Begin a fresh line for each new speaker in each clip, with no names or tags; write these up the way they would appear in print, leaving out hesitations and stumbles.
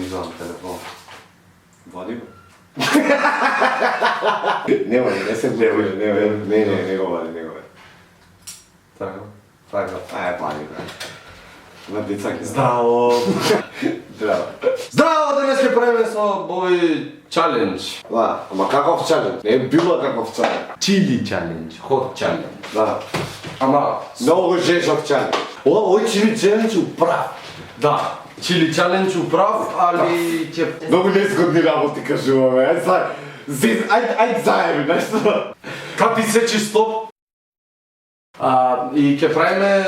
излагам телефон.
Вади го. Нема, не се гледа, не го вади, не го вади.
Така.
Аје, вади го. На деца ги.
Здраво!
Здраво.
Здраво, денес ќе правиме со овој чалендж.
Да, ама каков чалендж? Не е било каков чалендж.
Чили чалендж, хот чалендж.
Да.
Ама,
Многу жешок чалендж. Ој чили чалендж управ.
да, чили чалендж управ, али ќе...
Многу незгодни работи кажуваме. Ајде заеби, нешто.
Капи сечи стоп. И ќе правиме,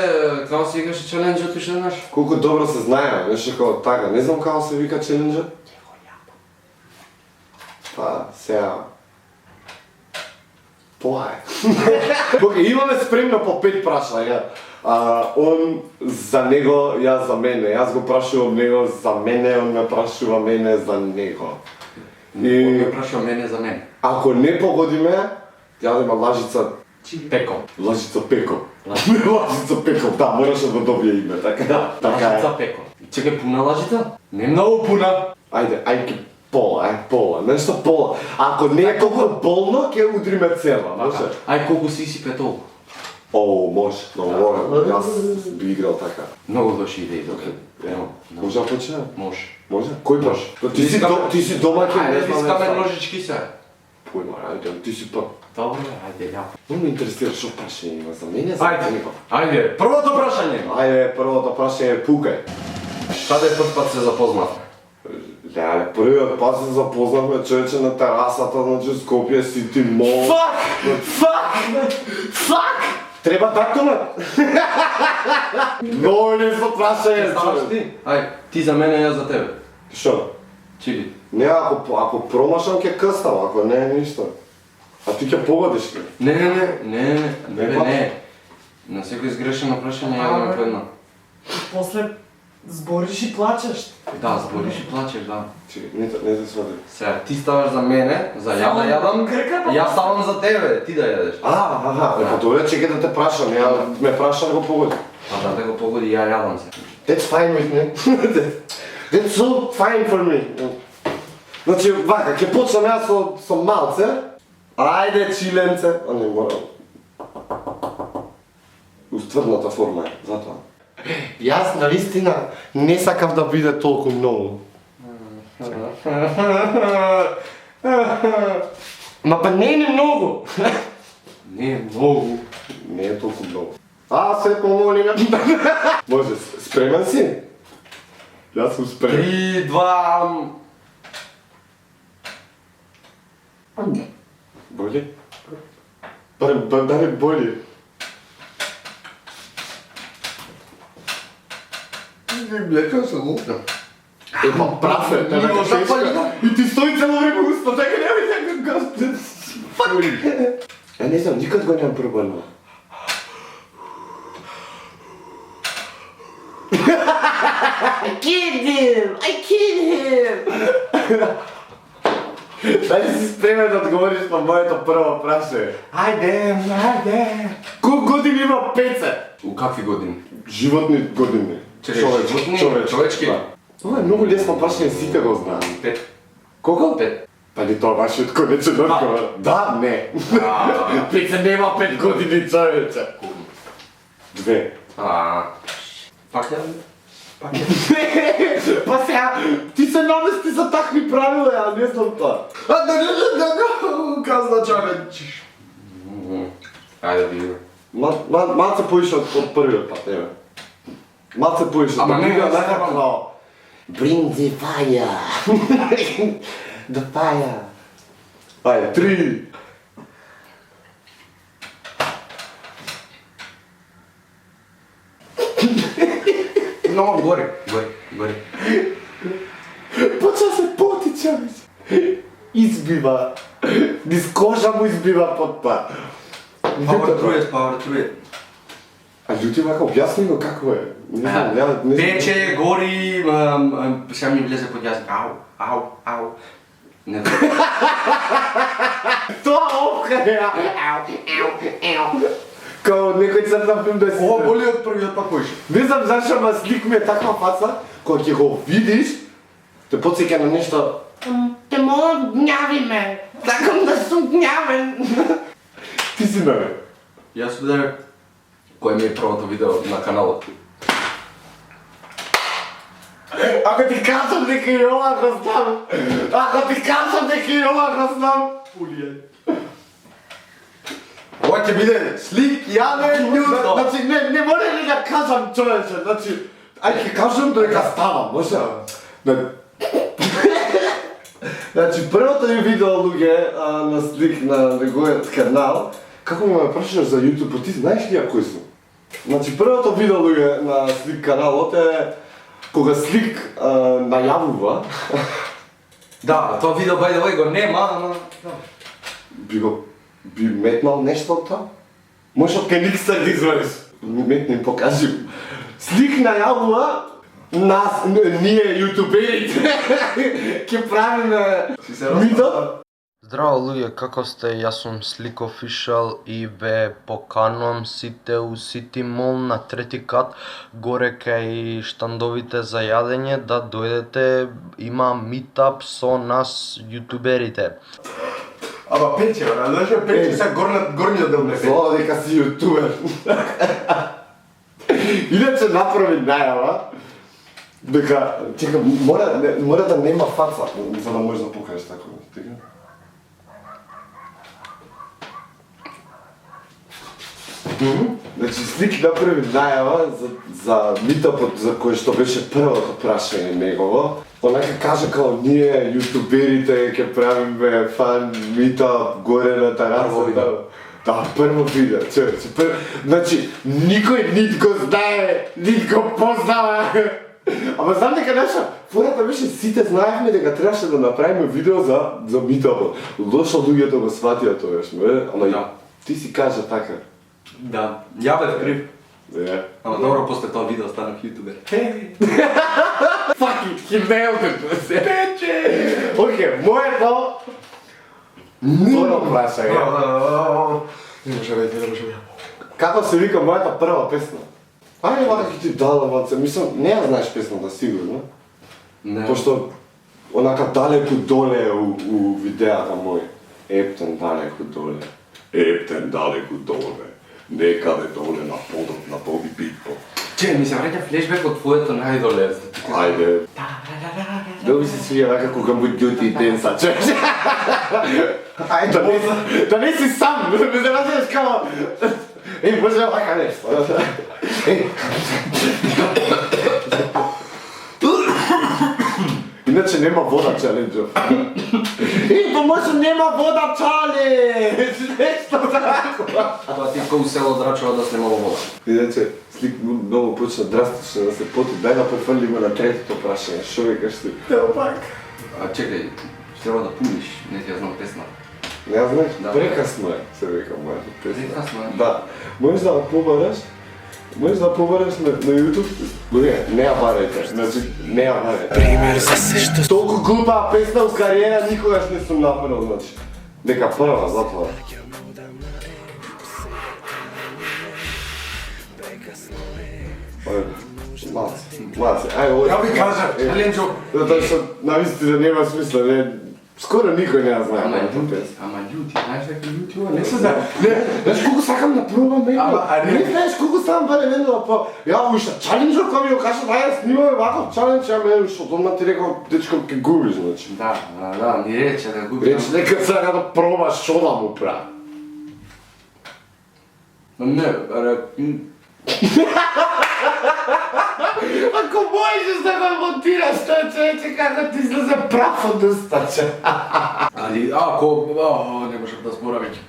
како се викаше чаленджот уште еднаш?
Колку добро се знае, нешто како така. Не знам како се вика чаленджот. Па, сега... Тоа е. Имаме спремно по 5 прашања. Он за него, јас за мене. Јас го прашувам него за мене, он ме прашува мене за него.
Он ме прашува мене за мене.
Ако не погодиме, ја да има лажица
Пеко.
Лажица Пеко. Лажица Пеко, да, мораше да добие име, така.
Да,
така
лажица Пеко. Чекај, пуна лажица? Не многу пуна.
Ајде пола, нешто пола. Ако не е толку болно, ќе удриме цела, може?
Ај колку си сипе толку.
О, може, много, јас би играл така.
Многу лоши идеи, доке.
Може да почнем?
Може.
Може? Кој праш? Ти си домаќин,
Ајде,
не знам.
вискаме ножички се.
Појма, ајде, ти си пак.
Добре, ајде, ја.
Не ме интересира што прашање има за мене, за него.
Ајде, првото прашање.
Ајде, првото прашање е пукај.
Каде прв пат се запознавме?
Леле, првиот пат се запознавме човече на терасата на Скопје Сити Мол.
Фак!
Треба датумот. Много не се прашање,
Ставаш
човек.
ти? Ај, ти за мене, јас за тебе.
Шо?
Чили.
Не, ако промашам ќе къстам, ако не е ништо. А ти ќе погодиш ли?
Не. На секој изгрешено прашање јаваме по едно.
После збориш и плачеш.
Да, збориш и плачеш, да.
Чекай, не те свади.
Сега, ти ставаш за мене, за ја да јадам, јас ставам за тебе, ти да јадеш.
Па добре, чекай да те прашам, ја ме прашам го погоди.
А да го погоди, ја јадам се.
That's fine with me. That's so fine for me. Значи, вака, ќе почнам јас со малце. Ајде, чиленце. А не морам. Устврдната форма е, затоа. Јас навистина не сакав да биде толку многу. Ма па не е многу.
Не е многу.
Не е толку многу. Се помоли ме. Може, спремен си? Јас сум спремен.
3, 2...
Боли? Баре боли.
Леко се лупна.
Па прав е, те
Има
така
запалина.
и ти стои цело време уста, така нема някак газ. Ја не знам, никад го немам пробано. I killed him! Дали си спремен да одговориш на моето прво прашање? Ајде! Колку години има Пеце?
У какви години?
Животни години.
Животни? Човечки?
Ова е многу лесно прашање, сите го знаат.
5.
Колку?
5.
Па ни тоа вашиот конечен одговор. Да, не. Пеце нема 5 години, човече. 2.
Пак ја?
Па сега, ти се намести за такви правила, ја не знам тоа.
Казна чалендж. Ајде видиме.
Малце поише од првиот пат, еве. Малце поише.
Ама не,
некако. Bring the fire. The fire. Ајде, 3.
Но, гори.
Почна се потича, избива. Низ кожа му избива потта.
Power through it.
А људи вака, објасни го како е. Не знам,
Пече, гори, сега ми влезе под јас. Ау. Не знам.
Тоа опка е. Као некој цртав филм да си...
Ова боли од првиот пак којше.
Не знам зашо, ма слик ми е таква фаца, кога ќе го видиш, Те подсеќа на нешто. Те молам, гњави ме. Сакам да сум гњавен. Ти си мене.
Јас ударив кој ми е првото видео на каналот.
Ако ти кажам дека и ова го знам. Ако ти кажам дека и ова го знам.
Улије. Ова ќе биде слик, јавен њудо.
Значи, не може ли да кажам човече, значи, ајде ќе кажам дека ставам, може? Значи, првото ми видео, луѓе, на слик на неговиот канал, како ме прашаш за YouTube, ти знаеш ли ја кој сум? Значи, првото видео, луѓе, на слик каналот е кога слик најавува.
Да, тоа видео by the way го нема, ама...
Би метнал нешто од тоа? Може од Кеникстар да извадиш? Метни, покажи. Слик најавува нас, ние јутуберите, ќе правиме видео.
Здраво луѓе, како сте? Јас сум Slick Official и ве поканувам сите у City Mall на трети кат, горе кај штандовите за јадење, да дојдете, има митап со нас јутуберите.
Ама пече, знаеш, пече, сега горниот дел не пече.
Зло дека си јутубер. Иначе направи најава дека, чека, мора да нема фаца, за да можеш да покажеш тако. Значи, слик направи најава за митапот за кој што беше првото прашање негово. Онака кажа као ние јутуберите ќе правиме фан митап горе на терасата. Да, прво видео, човече. Значи, никој нит го знае, нит го познава. Ама знам дека наша фората беше сите знаевме дека требаше да направиме видео за митапот. Лошо луѓето го сватија тоа, ама ти си кажа така.
Да, ја бев крив. Ама добро, после тоа видео станах јутубер.
Fuck it, he nailed it. Пече! Океј, моето... Второ прашање.
Не може бе.
Како се вика мојата прва песна? Ајде вака ќе ти дадам, ваце, мислам, не ја знаеш песната сигурно.
Не.
Пошто онака далеку доле у видеата мој. Ептен далеку доле. Ептен далеку доле. Некаде доле на подот на Боби Битпо.
Че, ми се враќа флешбек од твоето најдоле.
Ајде. Доби се свија вака кога му дјути денса, човече. Ајде, да не си сам, да ме заразиш као... може вака нешто. Иначе нема вода челенџо. Помојно нема вода челендж! Нешто такова.
Тоа ти кој село драчува да се немало вода.
Иначе, слик многу почна драстично да се поти. Дај да префрлиме на третото прашање. Шо викаш ти? Ево пак.
А чекај, треба да пуниш, не ти ја знам песна.
Не ја знаеш?
Да.
Прекасно е, се вика мојата песна.
Прекасно е?
Да. Можеш да ја побараш на YouTube. Луѓе, не ја барајте. Значи, не ја барајте.
Пример за се што
Толку глупа песна у кариера никогаш не сум направил, значи. Дека прва, затвора. Малце, ај ој.
Ја ви кажа, челенџо.
Затоа што навистина нема смисла, не. Скоро никој не ја знае мојата песна.
Ама љути, знаеш дека љути не се за...
Знаеш колку сакам да пробам него? Не знаеш колку сакам барем едно па... Ја уште чалендж кога ми го кажа да ја снимаме ваков чалендж, ја ме што одма ти рекол дечко ќе губиш, значи.
Да, ми рече да губиш.
Рече дека сака да пробаш што да му прави.
Не,
Ако можеш да го монтираш тоа човече како ти излезе прав од устаче.
али, не можам да зборам веќе.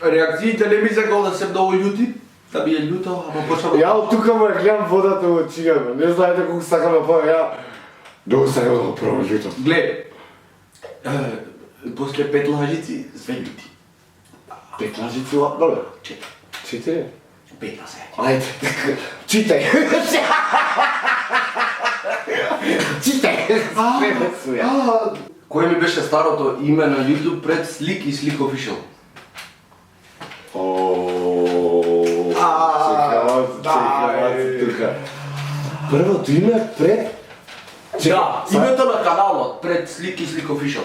Реакциите не ми сакал да се многу љути, да би е љуто, ама почнав...
Ја од тука му ја гледам водата во очињата. Не знаете колку сакам да пробам, ја... Долу сакам да го пробам љуто.
Глед, после 5 лажици, све љути.
5 лажици лапно бе? 4?
5 на се.
Ајде, читај. Читај.
Кој ми беше старото име на YouTube пред Slick и Slick Official?
Чекам тука. Првото име пред
Да, името на каналот, пред Слики Слик Official.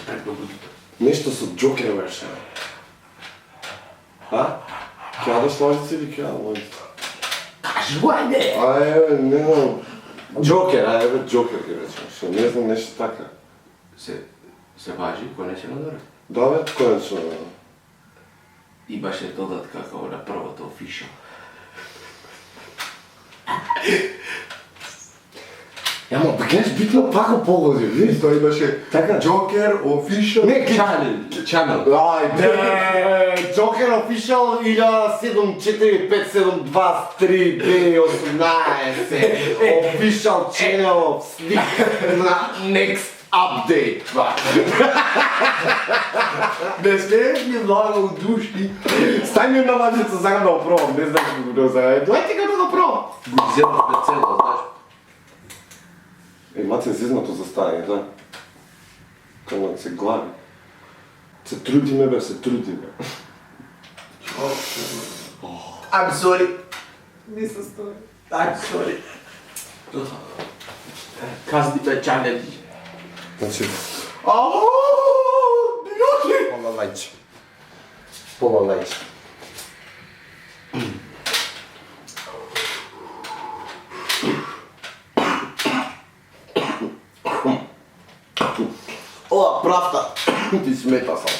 Пред луѓето.
Нешто со Джокер беше. А? Ќе јадеш лажица или ќе јадам лажица?
Кажи го, ајде!
Не знам. Джокер, Джокер ќе речем. Не знам нешто така.
Се важи, конечно добро.
Да бе, конечно.
И баш е додат како на првото Official.
Ама, гледаш, битно пако погоди, видиш, тоа имаше така.
Джокер Official
Не,
Channel.
Ајде, Джокер Official 1757223B18 Official Channel Слик на Next Update.
Не смееш ми много душни.
Стај ми на лажица, сакам да го пробам, не знам како го знаеш. Дојте како да го пробам.
Го изедна специјално, знаеш.
Маци зизнато застане, да? Како се глави. Се трудиме бе, се трудиме.
I'm sorry.
Не се стои.
I'm sorry. Казни ме чаленджи.
Значи,
Ау! Бјоти!
помалајче. Помалајче. Ова правта ти смета сам.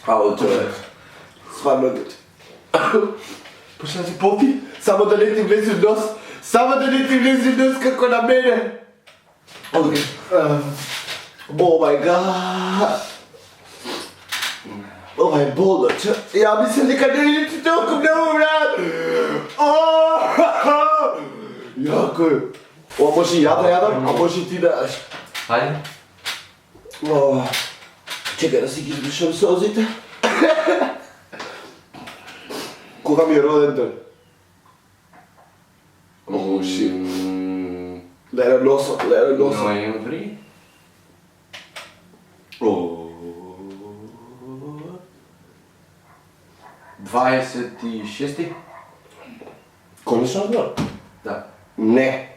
Ало, човек. Сварно дете.
Почна да се поти?
Само да не ти влезе в нос. Само да не ти влезе в нос како на мене.
Окей.
О май гад. Ова е болно, че? Ја мислам дека не е ти толку многу, брат. Јако е. Ова може и ја да јадам, а може и ти да јадеш.
Хајде.
Чекај да си ги избришам созите. Кога ми е роден ден? О, шит. Леле носот, леле носот.
Ноември.
О.
26.
Конечно да.
Да.
Не.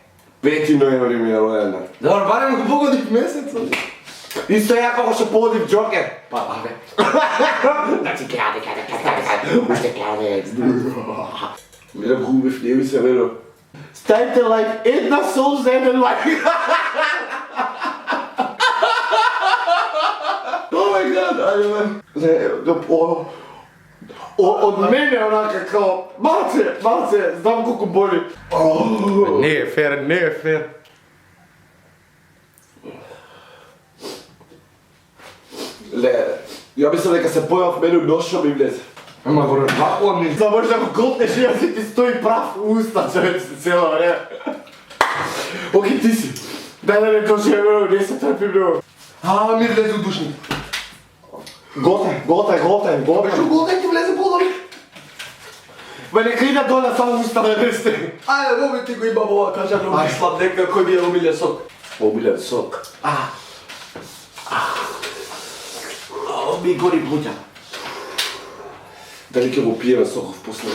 5 ноември ми е роден ден.
Добро, барем го погодив месец.
Исто ја како што погодив Джокер.
Па, абе.
Значи каде. Уште каде. Мене губив, не ми се веро. Ставите лайк, една сол за еден лайк. О май гад, ајде бе. Од мене онака као, малце, знам колку боли.
Не е фер, не е фер.
Ле, ја мислам дека се појав мене ношо ми влезе.
Ама го разбакувам ми.
За може да го голтнеш и да си ти стои прав у уста, човече, цело време. Оки, ти си. Дай да не доживеме, не се трпи много.
Ми влезе у душник.
Голтай.
Бешо голтай ти влезе по-долу.
Ма нека ида доля само уста да не сте.
Ајде, моби ти го има ова, кажа на сладека кој ми е умилен сок.
Обилен сок.
Ми гори плуќа.
Дали ќе го пиеме соков после?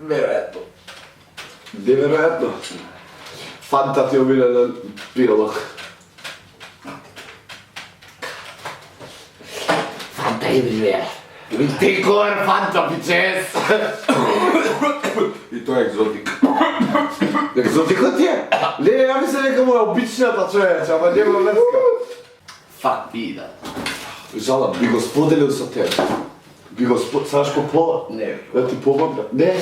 Веројатно.
Неверојатно. Фанта ти обилен пиролог. Фанта е биле. Ти кор фанта, пичес.
И тоа е екзотик.
Екзотикот ти е? Не, ја мислам дека му е обичната човече, ама нема врска.
Фак бида.
Жала, би го споделил со тебе. Би го сакаш по пола?
Не.
Да ти помогна? Не.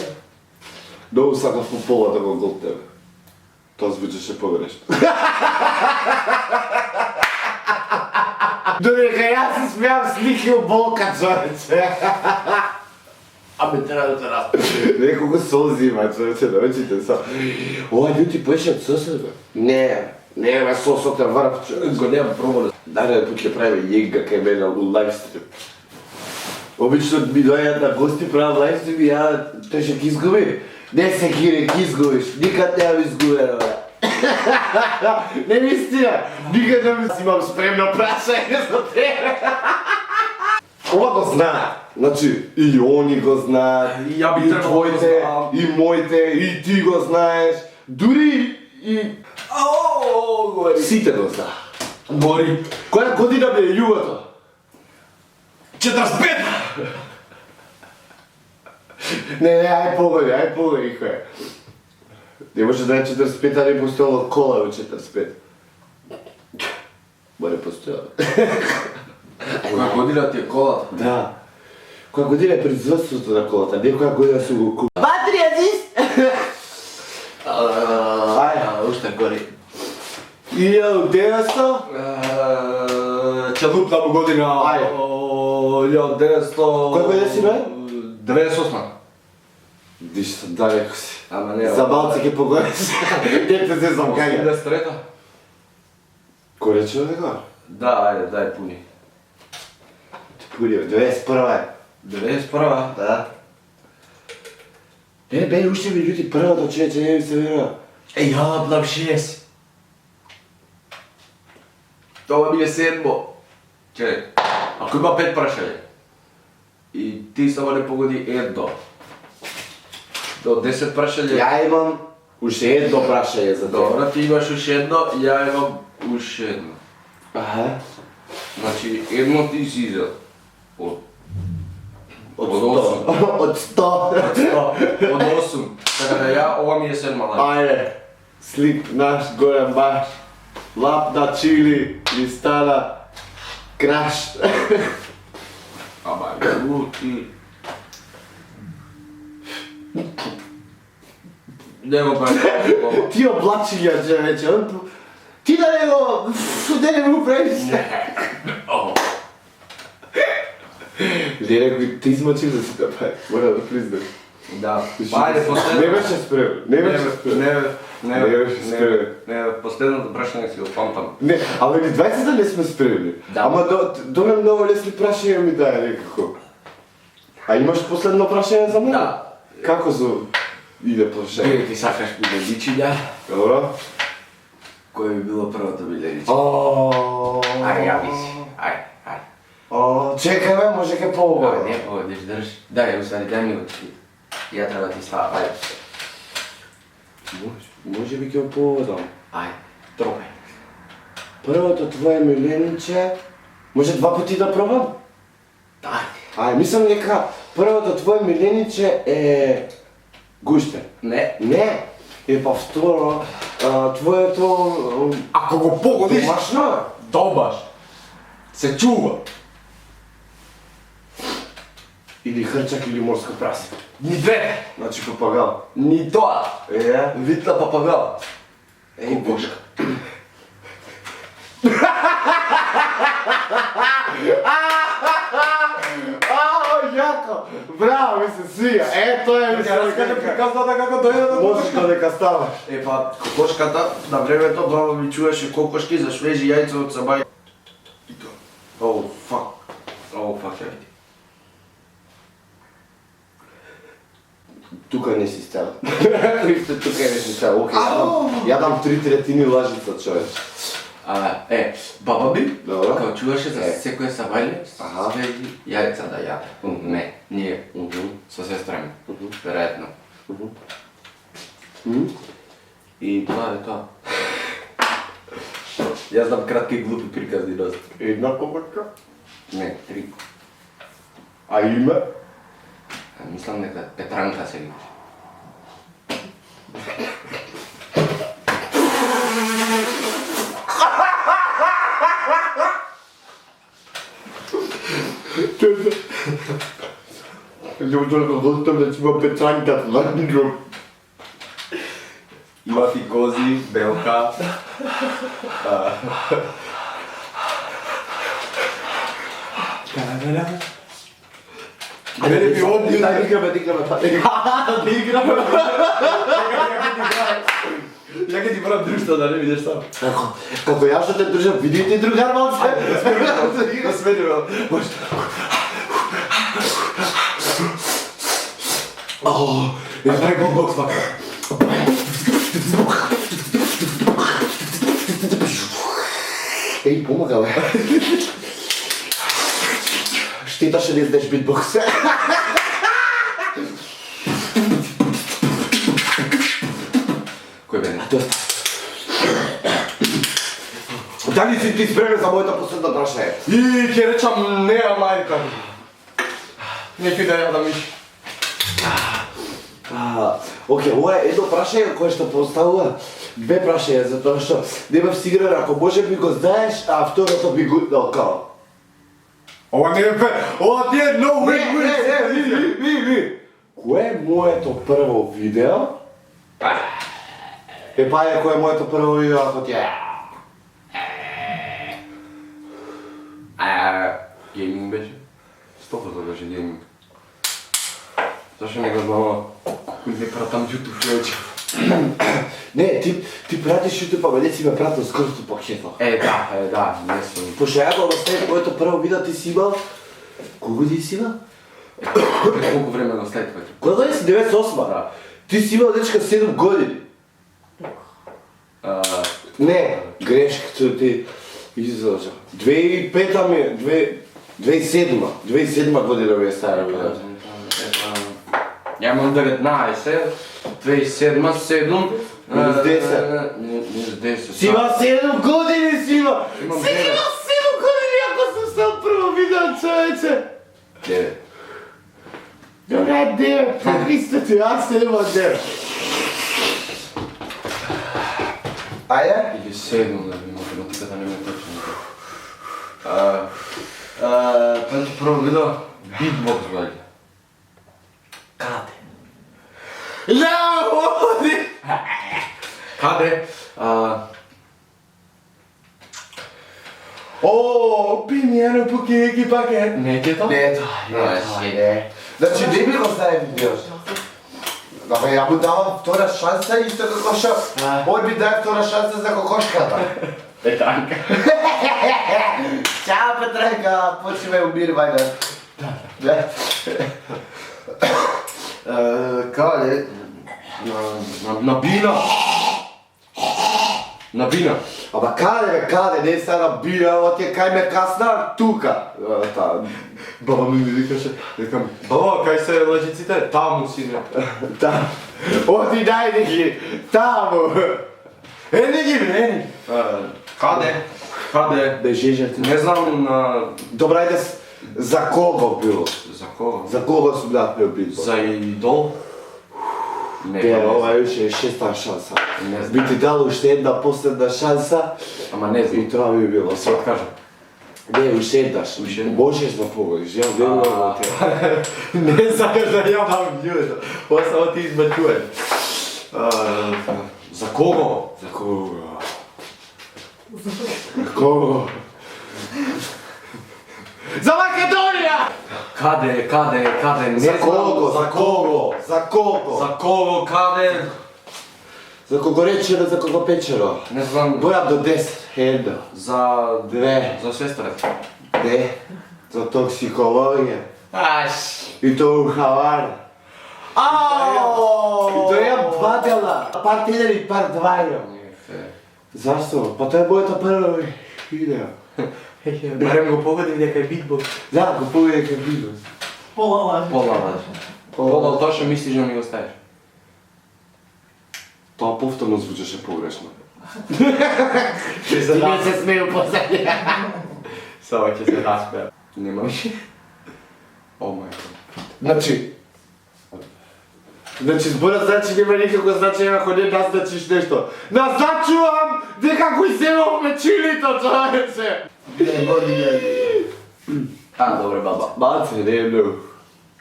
Многу сакав по пола да го голтнеме. Тоа звучеше погрешно. Додека јас се смеам слики у болка, човече.
Абе, треба да те разпреш.
Неколку солзи има, човече, на очите са. Ова љути поешат сосот, бе? Не, бе, сосот е врв, човече.
Го немам пробано.
Нареден пут ќе прави јега кај мене у лайвстрим. Обично ми дојат на гости, правам лайвстрим и ја тој ќе ги изгуби. Не се кире, ги изгубиш, никад нема ми изгубено, бе. Не ми стига, никад не ми имам спремно прашање за тебе. ова го знаат. Значи, и они го знаат,
И ја би
и
требало да
твоите,
знам.
и моите, и ти го знаеш, дури и
Гори.
сите го знаат.
Гори.
Која година бе е југото?
45!
Не, ај погоди, кој е. Не може да е 45, а не постојало кола во 45. Море постојало.
Која година ти е колата?
Да. Која година е производството на колата, не која година су го купи. Батрија зис!
Уште гори.
1900?
Ќе лупна му година.
Ајде.
1900...
Која година си бе?
98.
Диш сам далеко си.
Ама не.
За малце ќе погодиш. Дете се сам каја.
83-та?
Кој рече дека?
Да, ајде, дај пуни.
Пурио, 21 е.
91-та?
Да. Бе, уште ми људи првото човече, не ми се верува.
Ја, блам 6. Тоа ми е 7. Чекај, ако има 5 прашања и ти само не погоди едно, до 10 прашања...
Ја имам уште едно прашање за тоа.
Добра, ти имаш уште едно, ја имам уште едно.
Аха.
Значи, едно ти си изел. Од
Од
8.
100. Од 100.
Од 8. Така да ја, ова ми е 7 лај.
Ајде. Слик наш Горан Баш. Лап на чили и стана краш.
Ама, ти... Не го прави.
Ти облачиња, човече, ти да не го... Да не му правиш. Не, некој те измачи за сите, па, мора да признам.
Да. Ајде, последно.
Не беше спремен, не беше спремен. Не беше спремен.
Не, последното прашање си го памтам.
Не, ама ни 20 не сме спремни.
Да.
Ама добре многу лесни прашања ми даде некако. А имаш последно прашање за мене?
Да.
Како иде прашање?
Биле ти сакаш милениќиња?
Добро.
Кој би било првото милениќе?
Ај,
Јави си. Ај.
Чекај ме, може ке
Абе,
по-убаво.
не, погодиш, држ. Дај, усади, дај ми го ти. Ја треба ти става, ајде.
Може би ќе по-убаво.
Ајде, тропај.
Првото твое милениче, може 2 пати да пробам?
Ајде.
Ај, мислам дека првото твое милениче е гуштер.
Не.
Не. Па второ, твоето...
Ако го погодиш,
Домашно?
добаш. Се чува.
Или хрчак или морска прасе.
Ни две.
Значи папагал.
Ни тоа.
Вид на папагал.
Еј, кошка.
Јако! Браво, ми се свија. Тоа е ми се
приказната како дојде да
Можеш дека ставаш.
Па, кокошката на времето баба ми чуваше кокошки за швежи јајца од сабај. Оу, фак. Оу, фак, ја види.
Тука не си става. Тука не си става. Окей, ја дам 3/3 лажица, човек.
Баба ми,
Добро.
кога чуваше за секој сабајле, свежи јајца да јаде. Не, ние, со сестра ми, веројатно. И тоа е тоа. Јас знам кратки и глупи приказни доста.
Една кокошка.
Не, 3.
А име?
Мислам дека Петранка се викаше.
Ljudsko gostom da ćemo Petranka Tlandru.
Има ти кози, белка. Мене би одни...
Да играме.
Да играме. Ја ќе ти правам друштво да не видиш сам.
Како ја што те дружам, видите другар малце?
Да смениме. Направи бокс пак.
Еј, помага бе. Šteta še ne znaš beatbox.
Кой бе?
Дали си ти спремен за моето последно прашање?
И ќе речам не, мајка. Некој да ја да миш.
Океј, ова е едно прашање кое што поставува две прашања, затоа што нема сигурен ако може би го знаеш, а второто би го као.
Ова не е ова ти е no win.
Ви. Кое е моето прво видео? Паја, кое е моето прво видео ако ти е?
Гейминг беше? 100% беше гейминг. Зашто не го знам, не пратам YouTube вече.
Не, ти пратиш YouTube, ама не си ме пратил скорото пакето.
Да, не сум.
Пошто ја го оставив моето прво видео, ти си имал... Кој години си имал?
Пред колко време го след вече?
Која години си? 98?
Да.
Ти си имал дечка 7 години. Не, грешката ти излажа. 2005-та ми е, 2007 година ми е стара видео.
Ја имам 19, 2007, 7,
Минус 10.
Минус 10.
Си има 7 години си има!
Имам
Си има 7 години ако съм стал прво видео, човече!
9.
Добре, 9, по-300 ти, аз се имам 9. Ајде?
Или 7, да би математиката не ме точно. Значи прво видео, битбокс ваѓа.
Каде?
Каде?
О, пинјено пукеки пакет.
Не ќе тоа?
Не, не. Значи, не би го стави видео. Абе, ја му давам втора шанса исто како што ој би дај втора шанса за кокошката.
Петранка.
Чао, Петранка, почивај умир, вајде. Да.
Каде? На бина. На бина.
Ама каде, не са на бира, ова ти е кај ме касна, тука.
Баба ми викаше, викам, баба, кај се лъжиците? Таму, сине.
Там. Оди најди ги, таму.
Ени ги, ени. Каде? Каде?
Бе, жежете.
Не знам на...
Добра, ајде, за кого било?
За кого?
За кого сум направил битбокс?
За идол? Не,
Бе,
не
ова е
знам.
уште шеста шанса.
Не знам.
Би ти дал уште една последна шанса
Ама не
и
знам.
тоа би било
Се
све.
откажам.
Не, уште еднаш.
Уште еднаш?
Можеш да погодиш, ја верувам во тебе.
Не сакаш да ја дам људето. Ова само ти избачуваш. За кого?
За кого? За кого? За Македонија!
Каде? Не
За
знам.
кого? За кого? За кого?
За кого? Каде?
За кого речено, за кого печено?
Не знам.
Бројам до 10. Едно.
За...
Две.
За сестрата.
Не. За токсикологија.
Аш.
И тоа у Хавана. И тоа имам 2 дела. Парт 1 и парт 2 имам. Зашто? Па тоа е моето прво видео.
Барем го погодим дека е битбокс.
Да, го повеќе кај видео.
Пола лажи.
Пола лажи. Пола точно мислиш да ми го ставиш.
Тоа повторно звучеше погрешно.
Ти
Ти не се смеju позади.
Само ќе се распеа. Нема више. О мај гот.
Значи зборот значи нема никако значење ако не назначиш нешто. Назначувам дека го иземавме чилито, човече!
Добре, баба.
Малце, не е многу.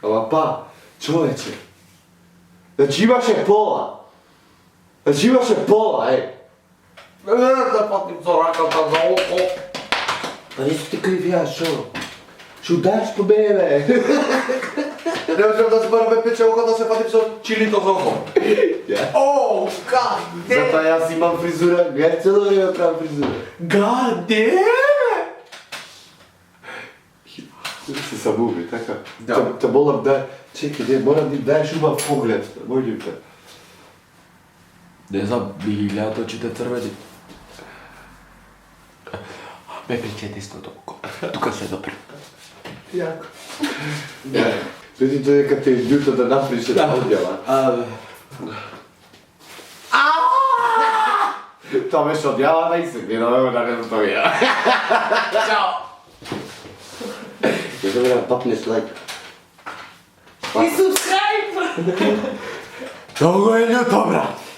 Ама па, човече. Значи имаше пола. Еј.
Да патим за раката за око.
Па не су ти кривија, шо? Шо даеш по мене, бе?
Не можам да збораме пече око да се патим со чилито за око. О,
Затоа јас имам фризура, гледај цело време правам фризура.
Гаде!
Се самуби, така?
Да.
Те молам да... Чекай, не, морам да им даеш убав поглед, молим те.
Не знам, би ги гледат очите црвени. Бе, причете истото око. Тука се допри.
Јако.
Vidi to je kad te ljuto da napriče da odjela. To već odjela najsigurno, evo da ne to je.
Ćao!
Ja sam jedan papneš like.
I subscribe!
Ovo je ljuto, brat!